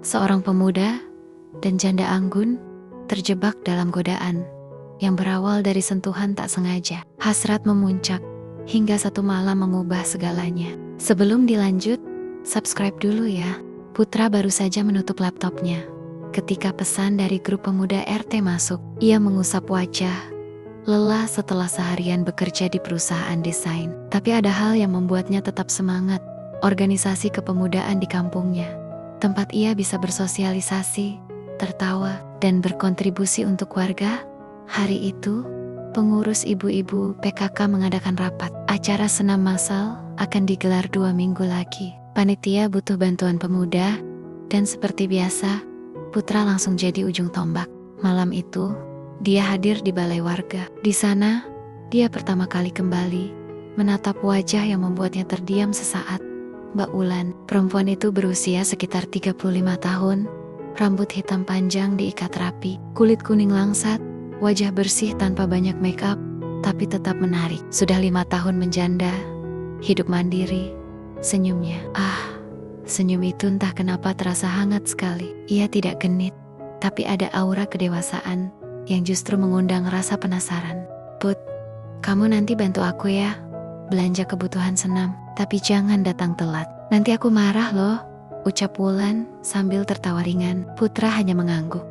Seorang pemuda dan janda anggun terjebak dalam godaan yang berawal dari sentuhan tak sengaja. Hasrat memuncak hingga satu malam mengubah segalanya. Sebelum dilanjut, subscribe dulu ya. Putra baru saja menutup laptopnya ketika pesan dari grup pemuda RT masuk. Ia mengusap wajah, lelah setelah seharian bekerja di perusahaan desain. Tapi ada hal yang membuatnya tetap semangat. Organisasi kepemudaan di kampungnya. Tempat ia bisa bersosialisasi, tertawa, dan berkontribusi untuk warga. Hari itu, pengurus ibu-ibu PKK mengadakan rapat. Acara senam massal akan digelar 2 minggu lagi. Panitia butuh bantuan pemuda, dan seperti biasa, Putra langsung jadi ujung tombak. Malam itu, dia hadir di balai warga. Di sana, dia pertama kali kembali menatap wajah yang membuatnya terdiam sesaat. Mbak Ulan, perempuan itu berusia sekitar 35 tahun, rambut hitam panjang diikat rapi, kulit kuning langsat, wajah bersih tanpa banyak make up, tapi tetap menarik. Sudah 5 tahun menjanda, hidup mandiri, senyumnya. Senyum itu entah kenapa terasa hangat sekali. Ia tidak genit, tapi ada aura kedewasaan yang justru mengundang rasa penasaran. Put, kamu nanti bantu aku ya, belanja kebutuhan senam. Tapi jangan datang telat, nanti aku marah loh, ucap Wulan sambil tertawa ringan. Putra hanya mengangguk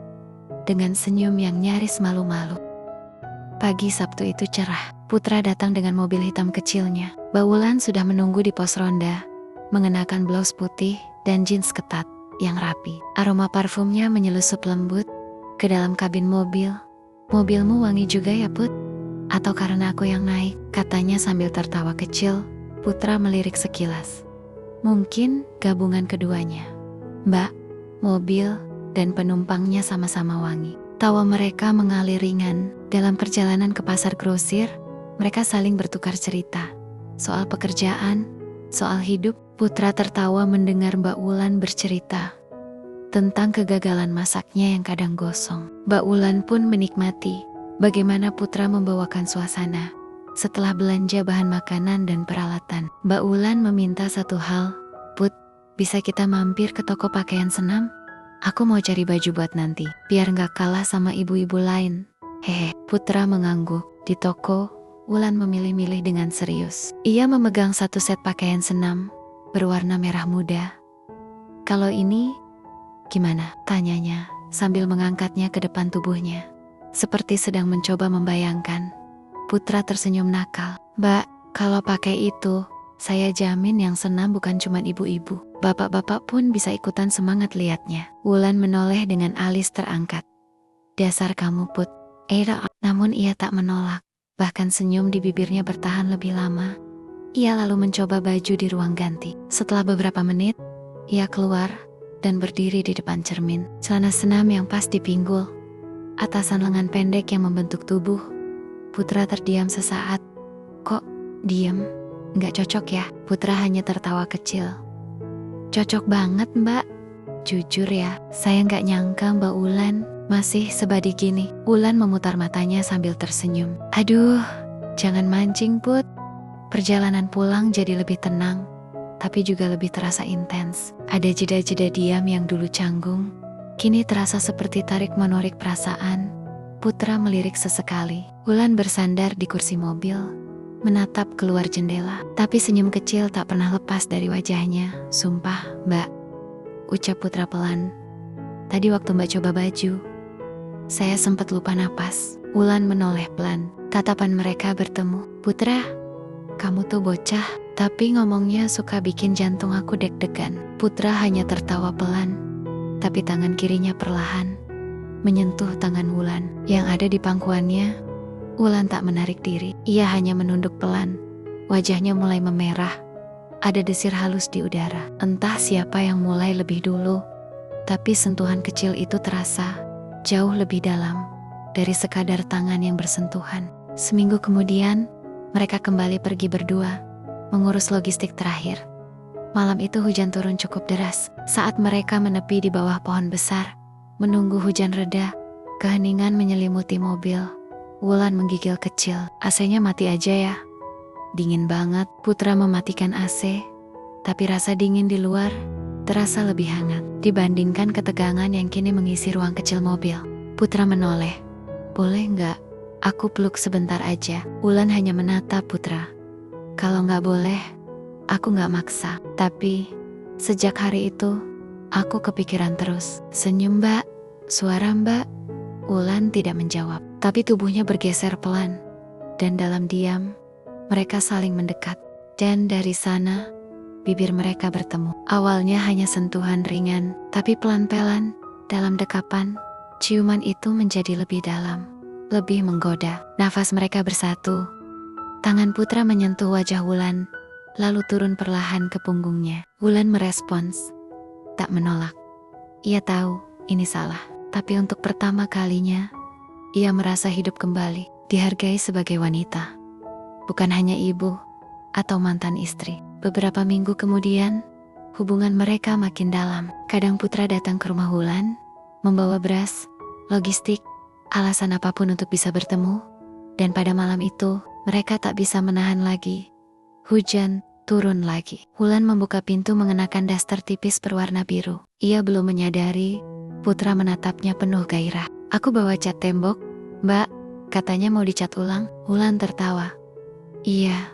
dengan senyum yang nyaris malu-malu. Pagi Sabtu itu cerah. Putra datang dengan mobil hitam kecilnya. Mbak Wulan sudah menunggu di pos ronda, mengenakan blus putih dan jeans ketat yang rapi. Aroma parfumnya menyelusup lembut ke dalam kabin mobil. Mobilmu wangi juga ya, Put? Atau karena aku yang naik? Katanya sambil tertawa kecil. Putra melirik sekilas. Mungkin gabungan keduanya. Mbak, mobil dan penumpangnya sama-sama wangi. Tawa mereka mengalir ringan. Dalam perjalanan ke pasar grosir, mereka saling bertukar cerita. Soal pekerjaan, soal hidup. Putra tertawa mendengar Mbak Wulan bercerita tentang kegagalan masaknya yang kadang gosong. Mbak Wulan pun menikmati bagaimana Putra membawakan suasana. Setelah belanja bahan makanan dan peralatan, Mbak Wulan meminta satu hal. Put, bisa kita mampir ke toko pakaian senam? Aku mau cari baju buat nanti, biar gak kalah sama ibu-ibu lain. Hehe, Putra mengangguk. Di toko, Wulan memilih-milih dengan serius. Ia memegang satu set pakaian senam berwarna merah muda. Kalau ini, gimana? Tanyanya sambil mengangkatnya ke depan tubuhnya. Seperti sedang mencoba membayangkan. Putra tersenyum nakal. Mbak, kalau pakai itu, saya jamin yang senam bukan cuma ibu-ibu. Bapak-bapak pun bisa ikutan semangat liatnya. Wulan menoleh dengan alis terangkat. Dasar kamu, Put. Namun ia tak menolak. Bahkan senyum di bibirnya bertahan lebih lama. Ia lalu mencoba baju di ruang ganti. Setelah beberapa menit, ia keluar dan berdiri di depan cermin. Celana senam yang pas di pinggul, atasan lengan pendek yang membentuk tubuh. Putra terdiam sesaat. Kok diem? Nggak cocok ya? Putra hanya tertawa kecil. Cocok banget, Mbak. Jujur ya, saya nggak nyangka Mbak Wulan masih sebadi gini. Wulan memutar matanya sambil tersenyum. Aduh, jangan mancing, Put. Perjalanan pulang jadi lebih tenang, tapi juga lebih terasa intens. Ada jeda-jeda diam yang dulu canggung, kini terasa seperti tarik-menarik perasaan. Putra melirik sesekali. Wulan bersandar di kursi mobil, menatap keluar jendela. Tapi senyum kecil tak pernah lepas dari wajahnya. Sumpah, Mbak, ucap Putra pelan. Tadi waktu Mbak coba baju, saya sempat lupa napas. Wulan menoleh pelan. Tatapan mereka bertemu. Putra, kamu tuh bocah, tapi ngomongnya suka bikin jantung aku deg-degan. Putra hanya tertawa pelan, tapi tangan kirinya perlahan menyentuh tangan Wulan yang ada di pangkuannya. Wulan tak menarik diri. Ia hanya menunduk pelan. Wajahnya mulai memerah. Ada desir halus di udara. Entah siapa yang mulai lebih dulu, tapi sentuhan kecil itu terasa jauh lebih dalam dari sekadar tangan yang bersentuhan. Seminggu kemudian, mereka kembali pergi berdua, mengurus logistik terakhir. Malam itu hujan turun cukup deras. Saat mereka menepi di bawah pohon besar, menunggu hujan reda, keheningan menyelimuti mobil. Wulan menggigil kecil. AC-nya mati aja ya. Dingin banget. Putra mematikan AC, tapi rasa dingin di luar terasa lebih hangat. dibandingkan ketegangan yang kini mengisi ruang kecil mobil. Putra menoleh. Boleh nggak? Aku peluk sebentar aja. Wulan hanya menatap Putra. Kalau nggak boleh, aku nggak maksa. Tapi, sejak hari itu, aku kepikiran terus. Senyum Mbak, suara Mbak. Wulan tidak menjawab, tapi tubuhnya bergeser pelan. Dan dalam diam, mereka saling mendekat. Dan dari sana, bibir mereka bertemu. Awalnya hanya sentuhan ringan, tapi pelan-pelan, dalam dekapan, ciuman itu menjadi lebih dalam, lebih menggoda. Nafas mereka bersatu. Tangan Putra menyentuh wajah Wulan, lalu turun perlahan ke punggungnya. Wulan merespons, tak menolak. Ia tahu ini salah, tapi untuk pertama kalinya, ia merasa hidup kembali, dihargai sebagai wanita. Bukan hanya ibu atau mantan istri. Beberapa minggu kemudian, hubungan mereka makin dalam. Kadang Putra datang ke rumah Wulan, membawa beras, logistik, alasan apapun untuk bisa bertemu. Dan pada malam itu, mereka tak bisa menahan lagi. Hujan turun lagi. Wulan membuka pintu mengenakan daster tipis berwarna biru. Ia belum menyadari, Putra menatapnya penuh gairah. Aku bawa cat tembok, Mbak, katanya mau dicat ulang. Wulan tertawa. Iya,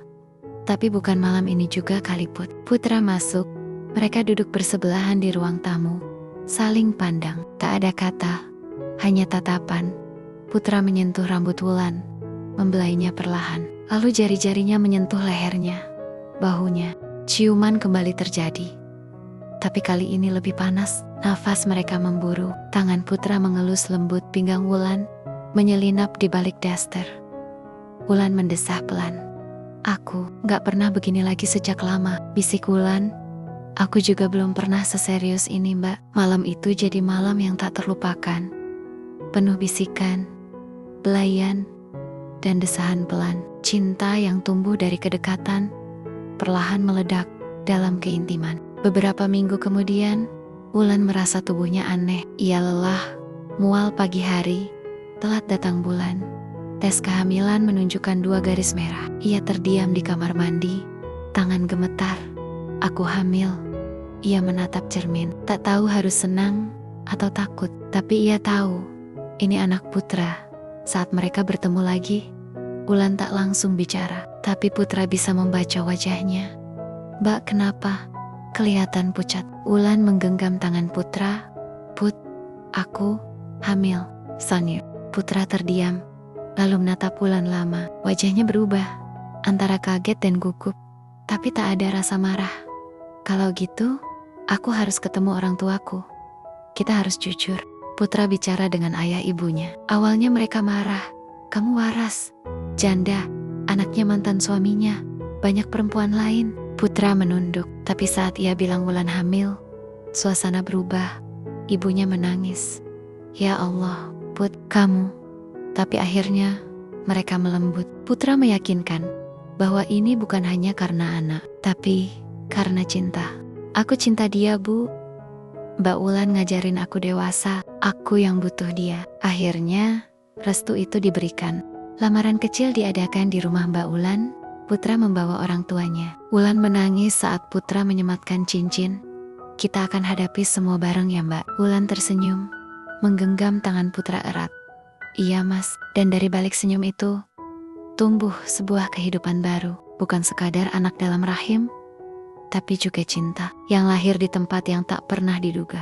tapi bukan malam ini juga kali Put. Putra masuk, mereka duduk bersebelahan di ruang tamu. Saling pandang, tak ada kata, hanya tatapan. Putra menyentuh rambut Wulan, membelainya perlahan. Lalu jari-jarinya menyentuh lehernya, bahunya. Ciuman kembali terjadi. Tapi kali ini lebih panas, nafas mereka memburu. Tangan Putra mengelus lembut pinggang Wulan, menyelinap di balik daster. Wulan mendesah pelan. Aku gak pernah begini lagi sejak lama, bisik Wulan. Aku juga belum pernah seserius ini Mbak. Malam itu jadi malam yang tak terlupakan. Penuh bisikan, belayan, dan desahan pelan. Cinta yang tumbuh dari kedekatan, perlahan meledak dalam keintiman. Beberapa minggu kemudian, Wulan merasa tubuhnya aneh. Ia lelah, mual pagi hari, telat datang bulan. Tes kehamilan menunjukkan 2 garis merah. Ia terdiam di kamar mandi, tangan gemetar. Aku hamil. Ia menatap cermin, tak tahu harus senang atau takut. Tapi ia tahu, ini anak Putra. Saat mereka bertemu lagi, Wulan tak langsung bicara, tapi Putra bisa membaca wajahnya. Mbak, kenapa? Kelihatan pucat. Wulan menggenggam tangan Putra. Put, aku hamil. Sonya. Putra terdiam, lalu menatap Wulan lama. Wajahnya berubah, antara kaget dan gugup, tapi tak ada rasa marah. Kalau gitu, aku harus ketemu orang tuaku. Kita harus jujur. Putra bicara dengan ayah ibunya. Awalnya mereka marah. Kamu waras, janda, anaknya mantan suaminya, banyak perempuan lain. Putra menunduk, tapi saat ia bilang Wulan hamil, suasana berubah. Ibunya menangis. Ya Allah, Put, kamu. Tapi akhirnya, mereka melembut. Putra meyakinkan bahwa ini bukan hanya karena anak, tapi karena cinta. Aku cinta dia, Bu. Mbak Wulan ngajarin aku dewasa, aku yang butuh dia. Akhirnya, restu itu diberikan. Lamaran kecil diadakan di rumah Mbak Wulan. Putra membawa orang tuanya. Wulan menangis saat Putra menyematkan cincin. Kita akan hadapi semua bareng ya Mbak. Wulan tersenyum, menggenggam tangan Putra erat. Iya Mas, dan dari balik senyum itu, tumbuh sebuah kehidupan baru. Bukan sekadar anak dalam rahim, tapi juga cinta yang lahir di tempat yang tak pernah diduga.